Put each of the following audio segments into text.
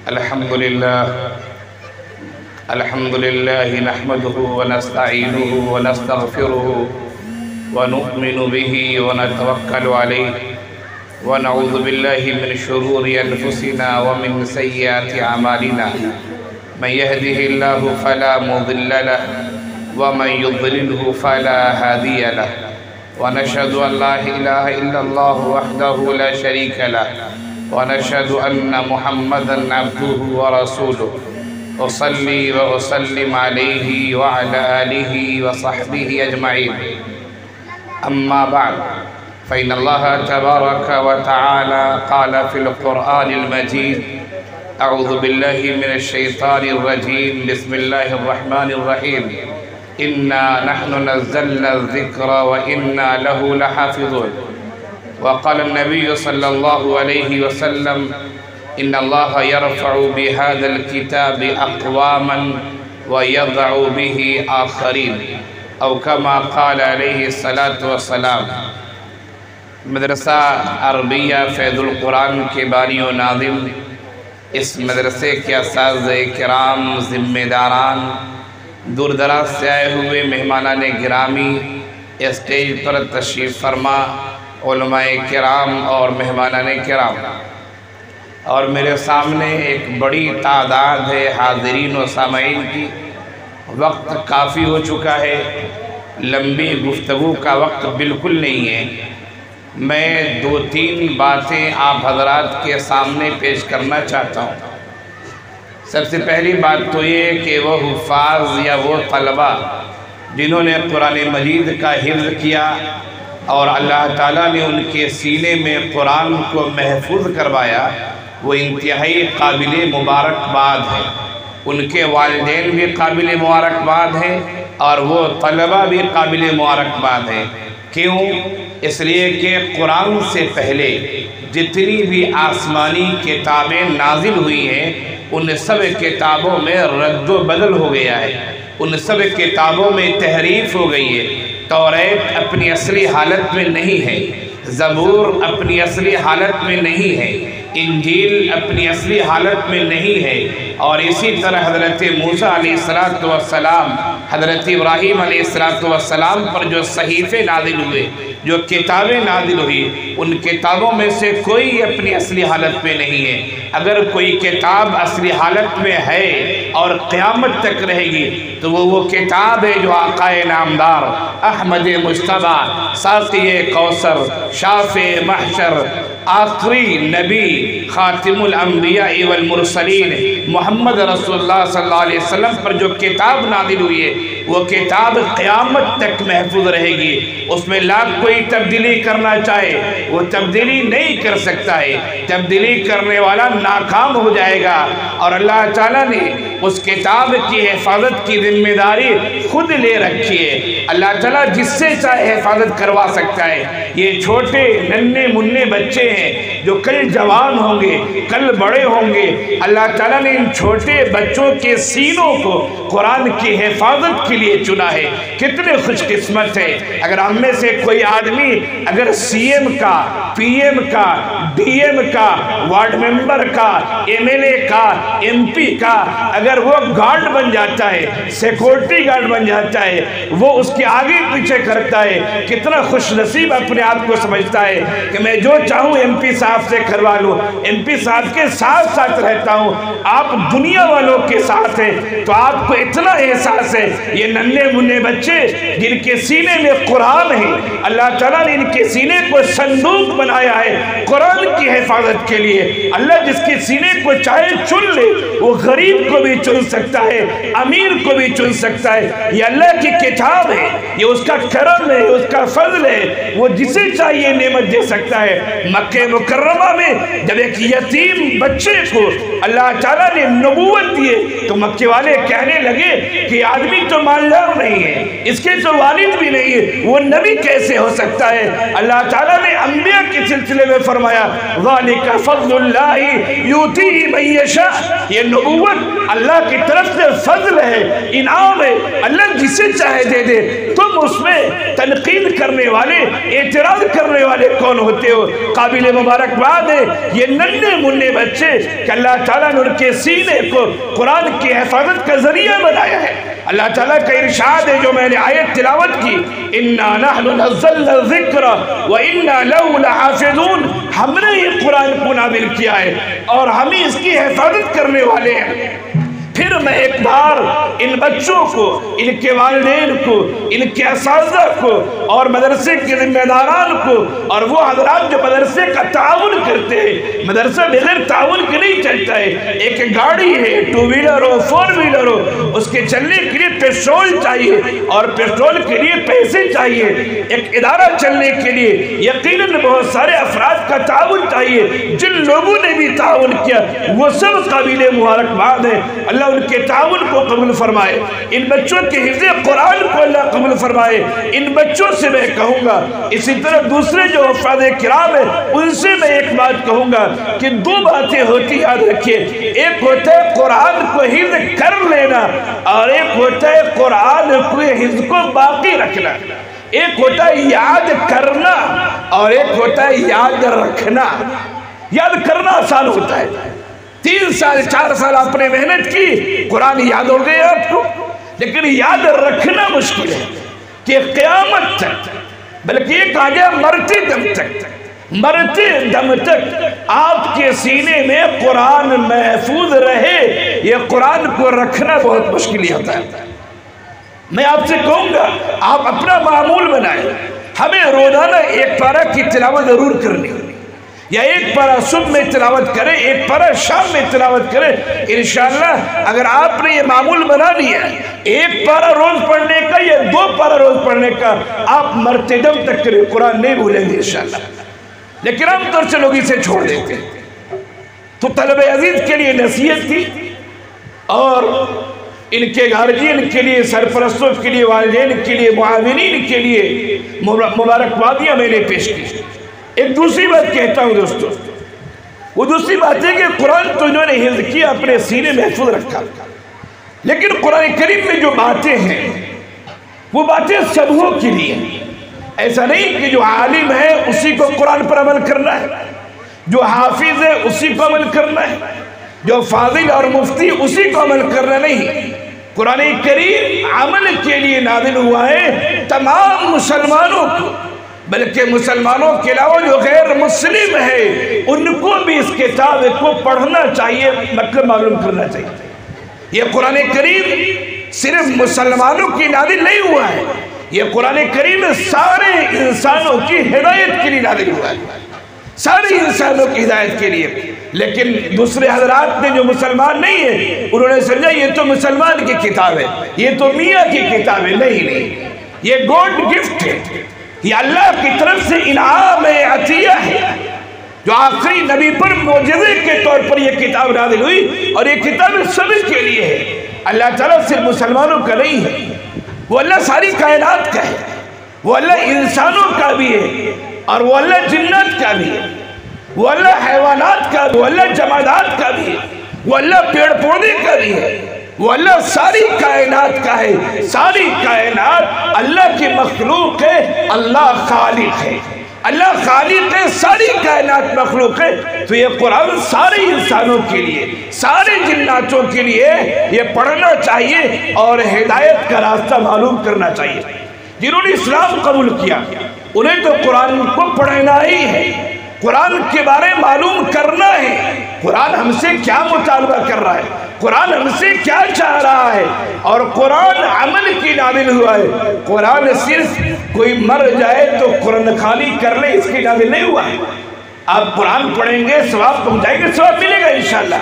الحمد لله نحمده ونستعينه ونستغفره ونؤمن به ونتوكل عليه ونعوذ بالله من شرور أنفسنا ومن سيئات أعمالنا من يهده الله فلا مضل له ومن يضلله فلا هادي له ونشهد أن لا إله إلا الله وحده لا شريك له ونشهد أن محمدًا عبده ورسوله أصلي وأسلم عليه وعلى آله وصحبه أجمعين أما بعد فإن الله تبارك وتعالى قال في القرآن المجيد أعوذ بالله من الشيطان الرجيم بسم الله الرحمن الرحيم إنا نحن نزلنا الذكر وإنا له لحافظون وقال النبي صلى الله عليه وسلم إن الله يرفع بهذا الكتاب أقواما ويضع به آخرين أو كما قال عليه الصلاة والسلام۔ مدرسہ عربیہ فیض القرآن کے بانی و ناظم، اس مدرسے کے اساتذہ کرام، ذمہ داران، دور دراز سے آئے ہوئے مہمانان گرامی، اسٹیج پر تشریف فرما علماء کرام اور مہمانان کرام، اور میرے سامنے ایک بڑی تعداد ہے حاضرین و سامعین کی۔ وقت کافی ہو چکا ہے، لمبی گفتگو کا وقت بالکل نہیں ہے۔ میں دو تین باتیں آپ حضرات کے سامنے پیش کرنا چاہتا ہوں۔ سب سے پہلی بات تو یہ کہ وہ حفاظ یا وہ طلبہ جنہوں نے قرآن مجید کا حفظ کیا اور اللہ تعالیٰ نے ان کے سینے میں قرآن کو محفوظ کروایا، وہ انتہائی قابل مبارکباد ہیں۔ ان کے والدین بھی قابل مبارکباد ہیں اور وہ طلبہ بھی قابل مبارکباد ہیں۔ کیوں؟ اس لیے کہ قرآن سے پہلے جتنی بھی آسمانی کتابیں نازل ہوئی ہیں ان سب کتابوں میں رد و بدل ہو گیا ہے، ان سب کتابوں میں تحریف ہو گئی ہے۔ توریت اپنی اصلی حالت میں نہیں ہے، زبور اپنی اصلی حالت میں نہیں ہے، انجیل اپنی اصلی حالت میں نہیں ہے، اور اسی طرح حضرت موسیٰ علیہ السلام، حضرت ابراہیم علیہ السلام پر جو صحیفے نازل ہوئے، جو کتابیں نازل ہوئی، ان کتابوں میں سے کوئی اپنی اصلی حالت میں نہیں ہے۔ اگر کوئی کتاب اصلی حالت میں ہے اور قیامت تک رہے گی تو وہ کتاب ہے جو آقا نامدار احمد مجتبیٰ، ساقی کوثر، شافع محشر، آخری نبی، خاتم الانبیاء والمرسلین محمد رسول اللہ صلی اللہ علیہ وسلم پر جو کتاب نازل ہوئی ہے وہ کتاب قیامت تک محفوظ رہے گی۔ اس میں لاکھ کوئی تبدیلی کرنا چاہے وہ تبدیلی نہیں کر سکتا ہے، تبدیلی کرنے والا ناکام ہو جائے گا، اور اللہ تعالیٰ نے اس کتاب کی حفاظت کی ذمہ داری خود لے رکھی ہے۔ اللہ تعالیٰ جس سے چاہے حفاظت کروا سکتا ہے۔ یہ چھوٹے ننھے منھے بچے ہیں جو کل جوان ہوں گے، کل بڑے ہوں گے۔ اللہ تعالیٰ نے ان چھوٹے بچوں کے سینوں کو قرآن کی حفاظت کے لیے چنا ہے۔ کتنے خوش قسمت ہے اگر ہم میں سے کوئی آدمی اگر سی ایم کا، پی ایم کا، ڈی ایم کا، وارڈ ممبر کا، ایم ایل اے کا، ایم پی کا اگر وہ گارڈ بن جاتا ہے، سیکورٹی گارڈ بن جاتا ہے، وہ اس کے آگے پیچھے کرتا ہے، کتنا خوش نصیب اپنے آپ کو سمجھتا ہے کہ میں جو چاہوں ایم پی صاحب سے کروا لوں، ایم پی صاحب کے ساتھ ساتھ رہتا ہوں۔ آپ دنیا والوں کے ساتھ ہیں تو آپ کو اتنا احساس ہے۔ یہ ننھے منھے بچے جن کے سینے میں قرآن ہے، اللہ تعالیٰ نے ان کے سینے کو صندوق بنایا ہے قرآن کی حفاظت کے لیے۔ اللہ جس کے سینے کو چاہے چن لے، وہ غریب کو بھی چن سکتا ہے، امیر کو بھی چن سکتا ہے۔ یہ اللہ کی کتاب ہے، یہ اس کا کرم ہے، اس کا فضل ہے، وہ جسے چاہیے نعمت دے سکتا ہے۔ مکہ مکرمہ میں جب ایک یتیم بچے کو اللہ تعالیٰ نے نبوت دیے تو مکے والے کہنے لگے کہ آدمی تو مالدار نہیں ہے، اس کے تو والد بھی نہیں ہے، وہ نبی کیسے ہو سکتا ہے؟ اللہ تعالیٰ نے انبیاء کے سلسلے میں فرمایا ذَلِكَ فَضْلُ اللَّهِ يُؤْتِيهِ مَن يَشَاءُ، یہ نبوت اللہ کی طرف سے فضل ہے، انعام ہے، اللہ جسے چاہے دے دے۔ تم اس میں تنقید کرنے والے، اعتراض کرنے والے کون ہوتے ہو؟ قابل مبارک مبارکباد ہے یہ ننھے منھے بچے کہ اللہ تعالیٰ نے ان کے سینے کو قرآن کی حفاظت کا ذریعہ بنایا ہے۔ اللہ تعالیٰ کا ارشاد ہے جو میں نے آیت تلاوت کی، اِنَّا نَحْنُ نَزَّلْنَا الذِّكْرَ وَإِنَّا لَهُ لَحَافِظُونَ، ہم نے یہ قرآن کو نازل کیا ہے اور ہم ہی اس کی حفاظت کرنے والے ہیں۔ پھر میں ایک بار ان بچوں کو، ان کے والدین کو، ان کے اساتذہ کو اور مدرسے کے ذمہ داران کو اور وہ حضرات جو مدرسے کا تعاون کرتے ہیں، مدرسہ بغیر تعاون کے نہیں چلتا ہے۔ ایک گاڑی ہے، 2 ویلر ہو 4 ویلر ہو، اس کے چلنے کے لیے پیٹرول چاہیے اور پیٹرول کے لیے پیسے چاہیے۔ ایک ادارہ چلنے کے لیے یقیناً بہت سارے افراد کا تعاون چاہیے۔ جن لوگوں نے بھی تعاون کیا وہ سب قابل مبارکباد ہیں، اللہ ان کے تعاون کو قبول فرمائے، ان بچوں کے حفظ قرآن کو اللہ قبول فرمائے۔ ان بچوں سے میں کہوں گا، اسی طرح دوسرے جو حفاظ کرام ہیں ان سے میں ایک بات کہوں گا کہ 2 باتیں ہوتی یاد رکھیے، ایک ہوتا ہے قرآن کو حفظ کر لینا اور ایک ہوتا ہے قرآن کو حفظ کو باقی رکھنا۔ ایک ہوتا ہے یاد کرنا اور ایک ہوتا ہے یاد رکھنا۔ یاد کرنا آسان ہوتا ہے، 3 سال 4 سال آپ نے محنت کی، قرآن یاد ہو گئے آپ کو، لیکن یاد رکھنا مشکل ہے کہ قیامت تک، بلکہ یہ کہا گیا مرتے دم تک، مرتے دم تک آپ کے سینے میں قرآن محفوظ رہے۔ یہ قرآن کو رکھنا بہت مشکل ہوتا ہے۔ میں آپ سے کہوں گا آپ اپنا معمول بنائیں، ہمیں روزانہ 1 پارہ کی تلاوت ضرور کرنی، یا 1 پارہ صبح میں تلاوت کریں، 1 پارہ شام میں تلاوت کریں۔ انشاءاللہ اگر آپ نے یہ معمول بنا لیا 1 پارہ روز پڑھنے کا یا 2 پارہ روز پڑھنے کا، آپ مرتے دم تک کریں، قرآن نہیں بھولیں گے انشاءاللہ۔ لیکن عام طور سے لوگ اسے چھوڑ دیتے ہیں۔ تو طلب عزیز کے لیے نصیحت تھی اور ان کے گارجین کے لیے، سرپرستوں کے لیے، والدین کے لیے، معاونین کے لیے مبارکبادیاں میں نے پیش کی۔ ایک دوسری بات کہتا ہوں دوستو، وہ دوسری بات ہے کہ قرآن تو انہوں نے حفظ کیا، اپنے سینے محفوظ رکھا، لیکن قرآن کریم میں جو باتیں ہیں وہ باتیں سبوں کے لیے۔ ایسا نہیں کہ جو عالم ہے اسی کو قرآن پر عمل کرنا ہے، جو حافظ ہے اسی کو عمل کرنا ہے، جو فاضل اور مفتی اسی کو عمل کرنا نہیں۔ قرآن کریم عمل کے لیے نازل ہوا ہے تمام مسلمانوں کو، بلکہ مسلمانوں کے علاوہ جو غیر مسلم ہے ان کو بھی اس کتاب کو پڑھنا چاہیے، مطلب معلوم کرنا چاہیے۔ یہ قرآن کریم صرف مسلمانوں کی نازل نہیں ہوا ہے، یہ قرآن کریم سارے انسانوں کی ہدایت کے لیے نازل ہوا ہے، سارے انسانوں کی ہدایت کے لیے۔ لیکن دوسرے حضرات نے جو مسلمان نہیں ہیں انہوں نے سمجھا یہ تو مسلمان کی کتاب ہے، یہ تو میاں کی کتاب ہے۔ نہیں، یہ گاڈ گفٹ ہے، یہ اللہ کی طرف سے انعام عطیہ ہے، جو آخری نبی پر معجزے کے طور پر یہ کتاب نازل ہوئی، اور یہ کتاب سب کے لیے ہے۔ اللہ تعالیٰ صرف مسلمانوں کا نہیں ہے، وہ اللہ ساری کائنات کا ہے، وہ اللہ انسانوں کا بھی ہے، اور وہ اللہ جنات کا بھی ہے، وہ اللہ حیوانات کا، وہ اللہ جمادات کا بھی ہے، وہ اللہ پیڑ پودے کا بھی ہے، وہ اللہ ساری کائنات کا ہے۔ ساری کائنات اللہ کی مخلوق ہے، اللہ خالق ہے، اللہ خالق ہے، ساری کائنات مخلوق ہے۔ تو یہ قرآن سارے انسانوں کے لیے، سارے جناتوں کے لیے یہ پڑھنا چاہیے اور ہدایت کا راستہ معلوم کرنا چاہیے۔ جنہوں نے اسلام قبول کیا انہیں تو قرآن کو پڑھنا ہی ہے، قرآن کے بارے معلوم کرنا ہے، قرآن ہم سے کیا مطالبہ کر رہا ہے، قرآن ہم سے کیا چاہ رہا ہے، اور قرآن عمل کی نازل ہوا ہے۔ قرآن صرف کوئی مر جائے تو قرآن خالی کر لے اس کی نازل نہیں ہوا ہے۔ آپ قرآن پڑھیں گے ثواب پہنچائیں گے، ثواب ملے گا انشاءاللہ،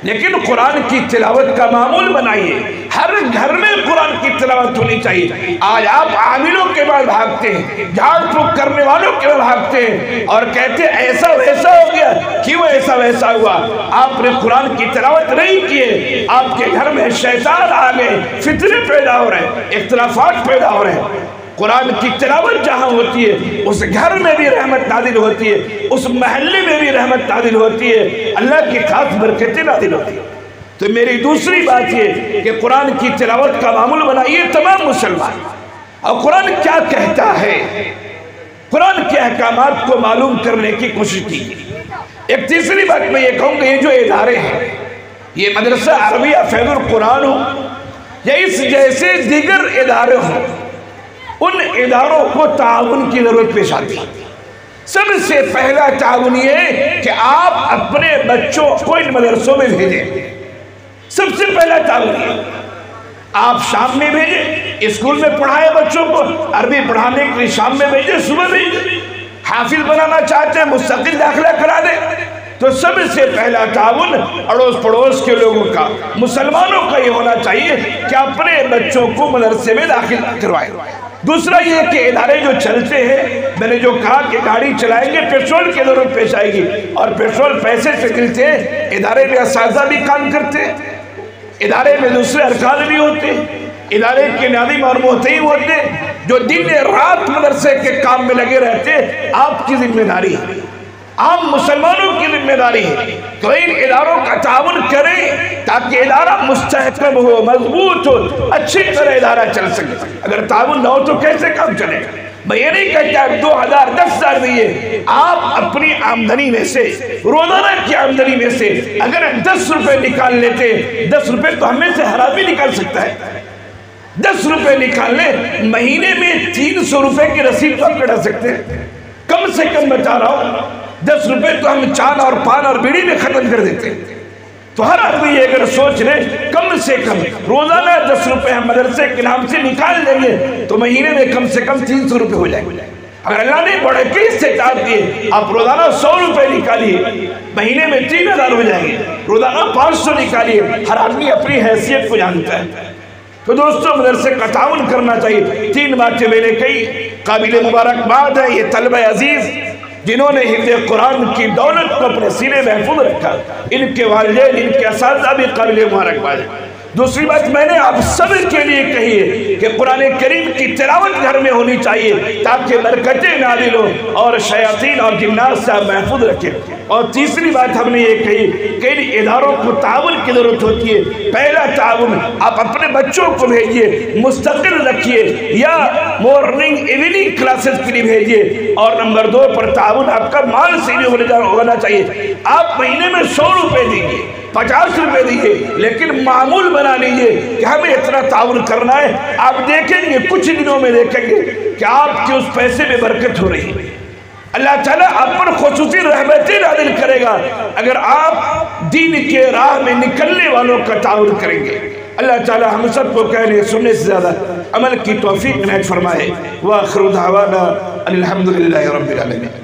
لیکن قرآن کی تلاوت کا معمول بنائیے، ہر گھر میں قرآن کی تلاوت ہونی چاہیے۔ آج آپ عاملوں کے بعد بھاگتے ہیں، جھاڑ پھونک کرنے والوں کے بعد بھاگتے ہیں اور کہتے ہیں ایسا ویسا ہو گیا، کیوں ایسا ویسا ہوا؟ آپ نے قرآن کی تلاوت نہیں کیے، آپ کے گھر میں شیطان آ گئے، فتنے پیدا ہو رہے ہیں، اختلافات پیدا ہو رہے ہیں۔ قرآن کی تلاوت جہاں ہوتی ہے اس گھر میں بھی رحمت نازل ہوتی ہے، اس محلے میں بھی رحمت نازل ہوتی ہے، اللہ کی خاص برکتیں نازل ہوتی ہیں۔ تو میری دوسری بات یہ کہ قرآن کی تلاوت کا معمول بنائیے تمام مسلمان، اور قرآن کیا کہتا ہے، قرآن کے احکامات کو معلوم کرنے کی کوشش کیجیے۔ ایک تیسری بات میں یہ کہوں کہ یہ جو ادارے ہیں، یہ مدرسہ عربیہ فیض القرآن ہو یا اس جیسے دیگر ادارے ہوں، ان اداروں کو تعاون کی ضرورت پیش آتی ہے۔ سب سے پہلا تعاون یہ ہے کہ آپ اپنے بچوں کو ان مدرسوں میں بھیجیں۔ سب سے پہلا تعاون یہ، آپ شام میں بھیجیں، اسکول میں پڑھائیں بچوں کو، عربی پڑھانے کے لیے شام میں بھیجیں، صبح بھیجیں۔ حافظ بنانا چاہتے ہیں مستقل داخلہ کرا دیں۔ تو سب سے پہلا تعاون اڑوس پڑوس کے لوگوں کا، مسلمانوں کا یہ ہونا چاہیے کہ اپنے بچوں کو مدرسے میں داخل کروائیں۔ دوسرا یہ کہ ادارے جو چلتے ہیں، میں نے جو کہا کہ گاڑی چلائیں گے پیٹرول کی ضرورت پیش آئے گی، اور پیٹرول پیسے سے ملتے ہیں۔ ادارے میں اساتذہ بھی کام کرتے ہیں، ادارے میں دوسرے ارکان بھی ہوتے ہیں، ادارے کے ناظم اور محتوی ہوتے ہیں جو دن رات مدرسے کے کام میں لگے رہتے ہیں۔ آپ کی ذمہ داری ہے، عام مسلمانوں کی ذمہ داری ہے تو ان اداروں کا تعاون کریں تاکہ ادارہ مستحکم ہو، مضبوط ہو، اچھی طرح ادارہ چل سکے۔ اگر تعاون نہ ہو تو کیسے کام چلے گا؟ میں یہ نہیں کہتا آپ 2000 10,000 دیئے، آپ اپنی آمدنی میں سے، روزانہ کی آمدنی میں سے اگر 10 روپے نکال لیتے، 10 روپے تو ہمیں سے ہر آدمی نکال سکتا ہے، 10 روپے نکال لیں، مہینے میں 300 روپے کی رسید تو آپ کٹا سکتے ہیں۔ کم سے کم بتا رہا ہوں 10 روپے تو ہم چان اور پان اور بیڑی میں ختم کر دیتے ہیں۔ تو ہر آدمی یہ اگر سوچ لے کم سے کم روزانہ 10 روپے ہم مدرسے کے نام سے نکال لیں گے تو مہینے میں کم سے کم 300 روپے ہو جائیں گے۔ اگر اللہ نے بڑے کے استطاعت دیے، آپ روزانہ 100 روپے نکالیے، مہینے میں 3000 ہو جائیں گے، روزانہ 500 نکالیے۔ ہر آدمی اپنی حیثیت کو جانتا ہے۔ تو دوستوں مدرسے کا تعاون کرنا چاہیے۔ 3 باتیں میں نے کہی، قابل مبارکباد ہے یہ طلبہ عزیز جنہوں نے حفظ قرآن کی دولت کو اپنے سینے محفوظ رکھا، ان کے والدین، ان کے اساتذہ بھی قابل مبارکباد ہے۔ دوسری بات میں نے آپ سب کے لیے کہی ہے کہ قرآن کریم کی تلاوت گھر میں ہونی چاہیے تاکہ برکتیں نازل ہوں اور شیاطین اور جنات سے آپ محفوظ رکھیں۔ اور تیسری بات ہم نے یہ کہی کہ ان اداروں کو تعاون کی ضرورت ہوتی ہے۔ پہلا تعاون آپ اپنے بچوں کو بھیجیے، مستقل رکھیے یا مورننگ ایوننگ کلاسز کے لیے بھیجیے۔ اور نمبر 2 پر تعاون آپ کا مال سے بھی ہونا چاہیے۔ آپ مہینے میں 100 روپے دیجیے، 50 روپے دیجیے، لیکن معمول بنا لیجیے کہ ہمیں اتنا تعاون کرنا ہے۔ آپ دیکھیں گے کچھ دنوں میں دیکھیں گے کہ آپ کے اس پیسے میں برکت ہو رہی ہے۔ اللہ تعالیٰ آپ پر خصوصی رحمتیں نازل کرے گا اگر آپ دین کے راہ میں نکلنے والوں کا تعاون کریں گے۔ اللہ تعالیٰ ہم سب کو کہنے سننے سے زیادہ عمل کی توفیق عنایت فرمائے۔ وآخر دعوانا الحمدللہ رب العالمین۔